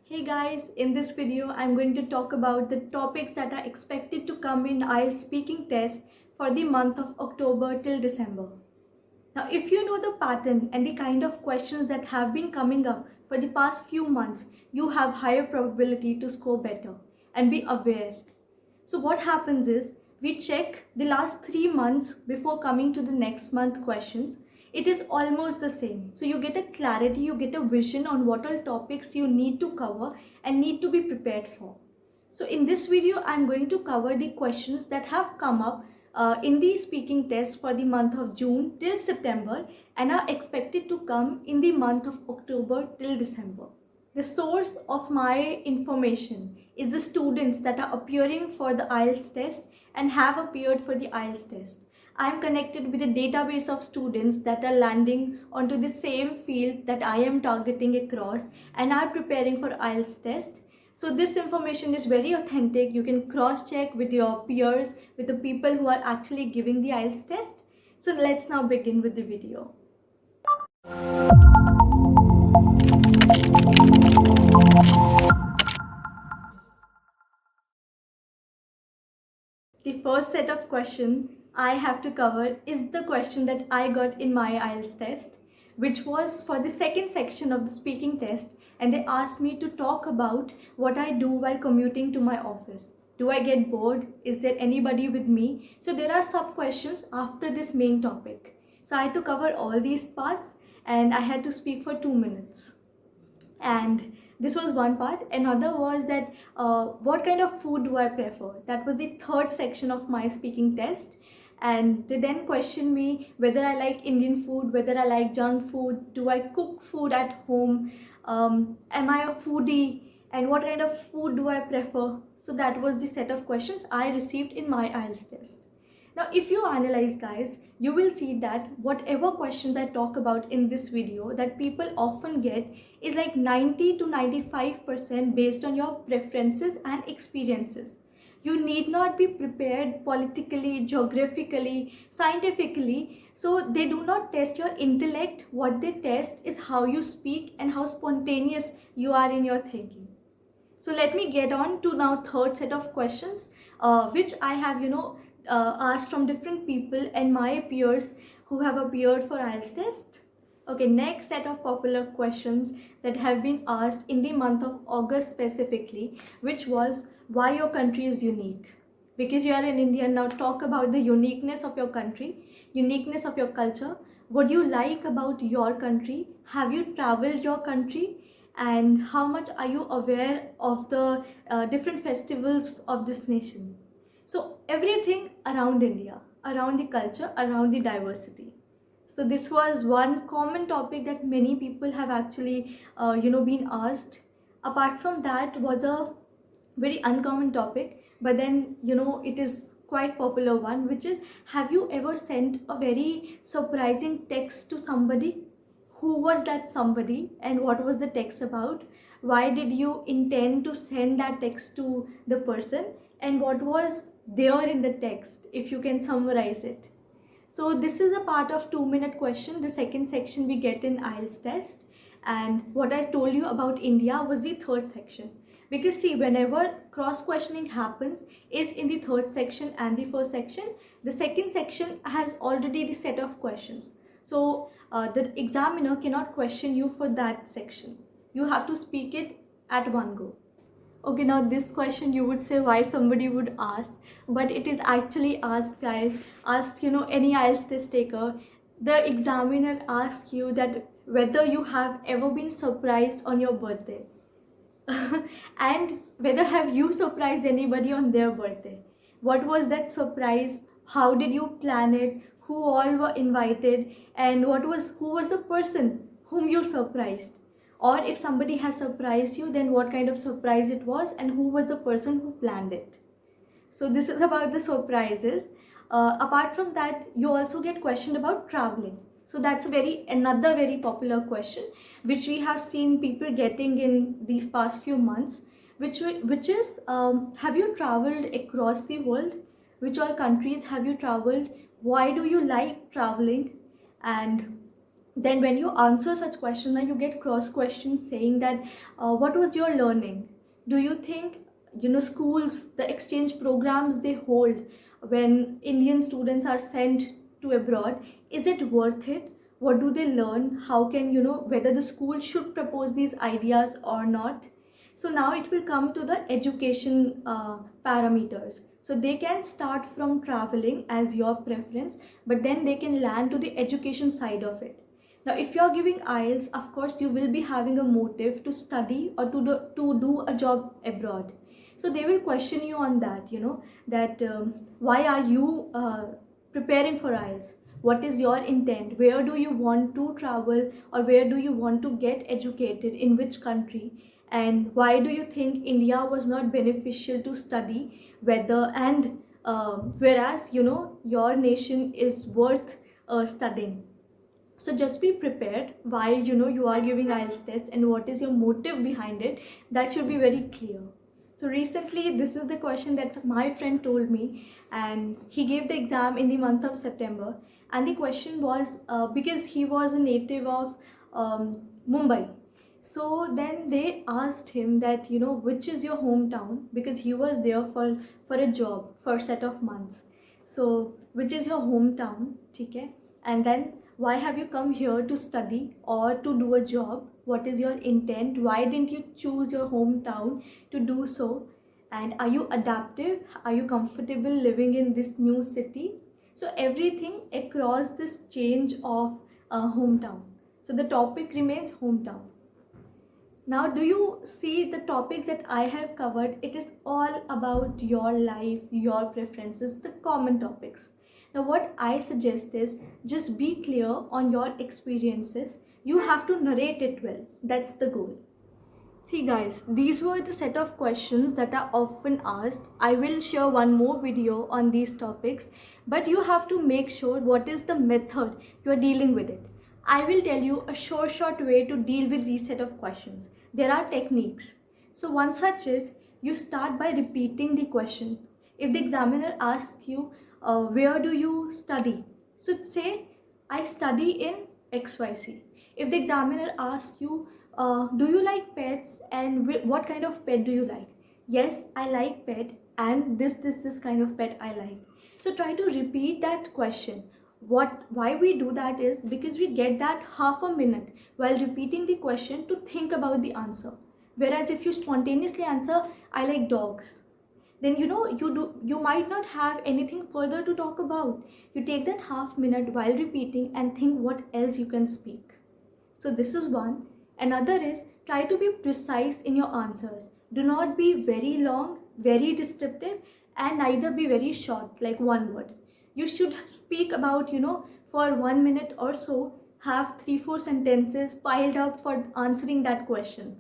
Hey guys, in this video I'm going to talk about the topics that are expected to come in IELTS speaking test for the month of October till December. Now if you know the pattern and the kind of questions that have been coming up for the past few months, you have higher probability to score better and be aware. So what happens is we check the last 3 months before coming to the next month questions. It is almost the same. So you get a clarity, you get a vision on what all topics you need to cover and need to be prepared for. So in this video, I'm going to cover the questions that have come up in the speaking test for the month of June till September and are expected to come in the month of October till December. The source of my information is the students that are appearing for the IELTS test and have appeared for the IELTS test. I am connected with a database of students that are landing onto the same field that I am targeting across and are preparing for IELTS test. So this information is very authentic. You can cross-check with your peers, with the people who are actually giving the IELTS test. So let's now begin with the video. The first set of questions I have to cover is the question that I got in my IELTS test, which was for the second section of the speaking test, and they asked me to talk about what I do while commuting to my office. Do I get bored? Is there anybody with me? So there are sub questions after this main topic. So I had to cover all these parts and I had to speak for 2 minutes. And this was one part. Another was that what kind of food do I prefer? That was the third section of my speaking test. And they then questioned me whether I like Indian food, whether I like junk food, do I cook food at home, am I a foodie, and what kind of food do I prefer? So that was the set of questions I received in my IELTS test. Now, if you analyze, guys, you will see that whatever questions I talk about in this video that people often get is like 90 to 95% based on your preferences and experiences. You need not be prepared politically, geographically, scientifically. So they do not test your intellect. What they test is how you speak and how spontaneous you are in your thinking. So let me get on to now third set of questions, which I have, asked from different people and my peers who have appeared for IELTS test. Okay, next set of popular questions that have been asked in the month of August specifically, which was why your country is unique. Because you are in India, now talk about the uniqueness of your country, uniqueness of your culture. What do you like about your country? Have you traveled your country? And how much are you aware of the different festivals of this nation? So everything around India, around the culture, around the diversity. So this was one common topic that many people have actually, been asked. Apart from that was a very uncommon topic, but then, it is quite popular one, which is, have you ever sent a very surprising text to somebody? Who was that somebody and what was the text about? Why did you intend to send that text to the person? And what was there in the text, if you can summarize it? So this is a part of 2 minute question, the second section we get in IELTS test. And what I told you about India was the third section. Because see, whenever cross questioning happens is in the third section and the first section, the second section has already the set of questions. So the examiner cannot question you for that section. You have to speak it at one go. Okay, now this question you would say why somebody would ask, but it is actually asked, guys. Ask, any IELTS test taker. The examiner asks you that whether you have ever been surprised on your birthday. And whether have you surprised anybody on their birthday? What was that surprise? How did you plan it? Who all were invited? And who was the person whom you surprised? Or if somebody has surprised you, then what kind of surprise it was and who was the person who planned it? So this is about the surprises. Apart from that, you also get questioned about traveling. So that's another very popular question, which we have seen people getting in these past few months, which is, have you traveled across the world? Which all countries have you traveled? Why do you like traveling? And then when you answer such questions, then you get cross questions saying that what was your learning? Do you think schools, the exchange programs they hold when Indian students are sent to abroad, is it worth it? What do they learn? How can whether the school should propose these ideas or not? So now it will come to the education parameters. So they can start from traveling as your preference, but then they can land to the education side of it. Now, if you're giving IELTS, of course, you will be having a motive to study or to do a job abroad. So they will question you on that, that why are you preparing for IELTS? What is your intent? Where do you want to travel, or where do you want to get educated, in which country? And why do you think India was not beneficial to study, whether and whereas your nation is worth studying? So just be prepared while you are giving IELTS test, and what is your motive behind it, that should be very clear. So recently this is the question that my friend told me, and he gave the exam in the month of September, and the question was because he was a native of Mumbai. So then they asked him that which is your hometown, because he was there for a job for a set of months. So which is your hometown, okay? And then why have you come here to study or to do a job? What is your intent? Why didn't you choose your hometown to do so? And are you adaptive? Are you comfortable living in this new city? So everything across this change of hometown. So the topic remains hometown. Now, do you see the topics that I have covered? It is all about your life, your preferences, the common topics. Now, what I suggest is just be clear on your experiences. You have to narrate it well. That's the goal. See guys, these were the set of questions that are often asked. I will share one more video on these topics, but you have to make sure what is the method you are dealing with it. I will tell you a short way to deal with these set of questions. There are techniques. So one such is, you start by repeating the question. If the examiner asks you, where do you study? So say, I study in XYZ. If the examiner asks you, do you like pets, and what kind of pet do you like? Yes, I like pet, and this kind of pet I like. So try to repeat that question. Why we do that is because we get that half a minute while repeating the question to think about the answer. Whereas if you spontaneously answer, I like dogs, then you might not have anything further to talk about. You take that half minute while repeating and think what else you can speak. So this is one. Another is, try to be precise in your answers. Do not be very long, very descriptive, and neither be very short, like one word. You should speak about, for 1 minute or so, have 3-4 sentences piled up for answering that question.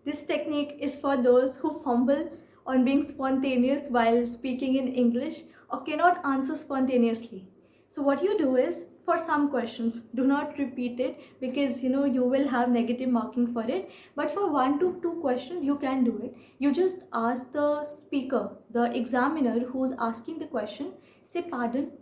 This technique is for those who fumble on being spontaneous while speaking in English or cannot answer spontaneously. So what you do is, for some questions, do not repeat it, because you will have negative marking for it. But for 1 to 2 questions, you can do it. You just ask the speaker, the examiner who's asking the question, say, pardon,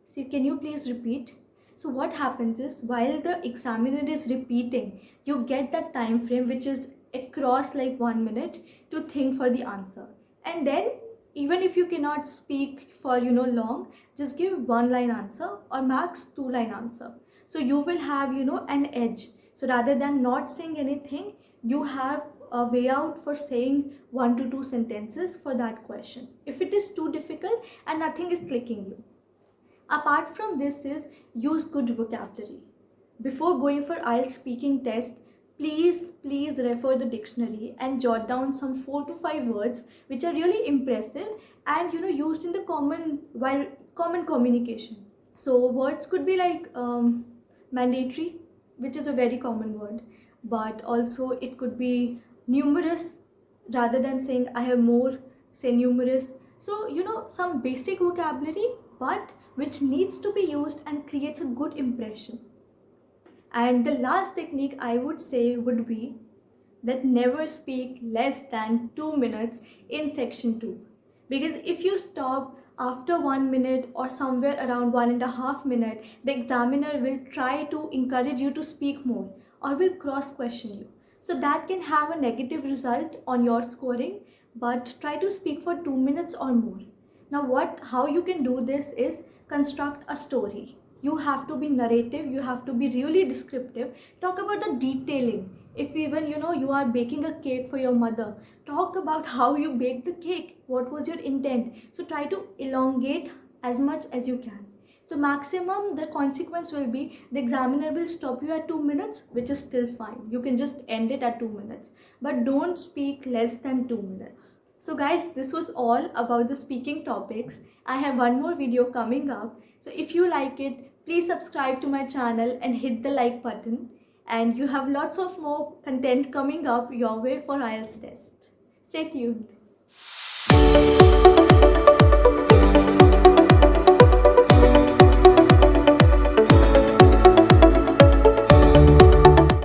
so can you please repeat? So what happens is, while the examiner is repeating, you get that time frame which is across like 1 minute to think for the answer. And then even if you cannot speak for long, just give 1-line answer or max 2-line answer. So you will have an edge. So rather than not saying anything, you have a way out for saying 1 to 2 sentences for that question, if it is too difficult and nothing is clicking you. Apart from this is, use good vocabulary. Before going for IELTS speaking test, please refer the dictionary and jot down some 4 to 5 words which are really impressive and used in the common communication. So words could be like mandatory, which is a very common word, but also it could be numerous. Rather than saying I have more, say numerous. So some basic vocabulary, but which needs to be used and creates a good impression. And the last technique I would say would be that never speak less than 2 minutes in section 2. Because if you stop after 1 minute or somewhere around 1.5 minutes, the examiner will try to encourage you to speak more or will cross question you. So that can have a negative result on your scoring, but try to speak for 2 minutes or more. Now how you can do this is construct a story. You have to be narrative, you have to be really descriptive. Talk about the detailing. If even you are baking a cake for your mother, talk about how you baked the cake, what was your intent. So try to elongate as much as you can. So maximum the consequence will be the examiner will stop you at 2 minutes, which is still fine. You can just end it at 2 minutes, but don't speak less than 2 minutes. So guys, this was all about the speaking topics. I have one more video coming up. So if you like it, please subscribe to my channel and hit the like button. And you have lots of more content coming up your way for IELTS test. Stay tuned.